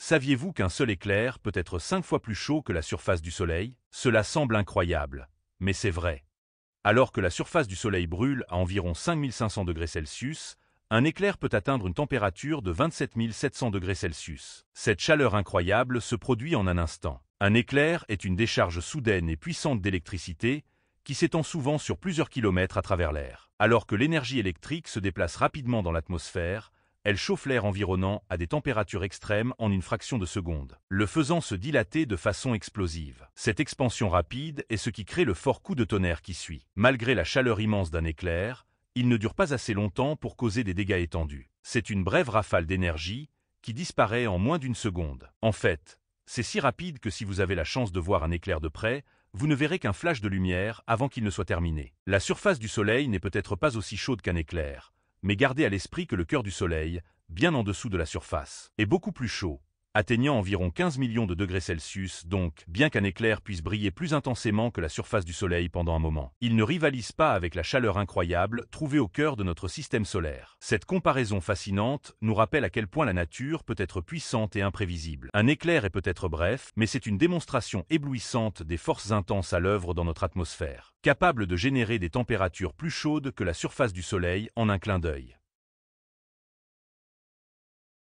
Saviez-vous qu'un seul éclair peut être 5 fois plus chaud que la surface du Soleil? Cela semble incroyable, mais c'est vrai. Alors que la surface du Soleil brûle à environ 5500 degrés Celsius, un éclair peut atteindre une température de 27 700 degrés Celsius. Cette chaleur incroyable se produit en un instant. Un éclair est une décharge soudaine et puissante d'électricité qui s'étend souvent sur plusieurs kilomètres à travers l'air. Alors que l'énergie électrique se déplace rapidement dans l'atmosphère, elle chauffe l'air environnant à des températures extrêmes en une fraction de seconde, le faisant se dilater de façon explosive. Cette expansion rapide est ce qui crée le fort coup de tonnerre qui suit. Malgré la chaleur immense d'un éclair, il ne dure pas assez longtemps pour causer des dégâts étendus. C'est une brève rafale d'énergie qui disparaît en moins d'une seconde. En fait, c'est si rapide que si vous avez la chance de voir un éclair de près, vous ne verrez qu'un flash de lumière avant qu'il ne soit terminé. La surface du Soleil n'est peut-être pas aussi chaude qu'un éclair, mais gardez à l'esprit que le cœur du Soleil, bien en dessous de la surface, est beaucoup plus chaud, atteignant environ 15 millions de degrés Celsius, donc, bien qu'un éclair puisse briller plus intensément que la surface du Soleil pendant un moment, il ne rivalise pas avec la chaleur incroyable trouvée au cœur de notre système solaire. Cette comparaison fascinante nous rappelle à quel point la nature peut être puissante et imprévisible. Un éclair est peut-être bref, mais c'est une démonstration éblouissante des forces intenses à l'œuvre dans notre atmosphère, capable de générer des températures plus chaudes que la surface du Soleil en un clin d'œil.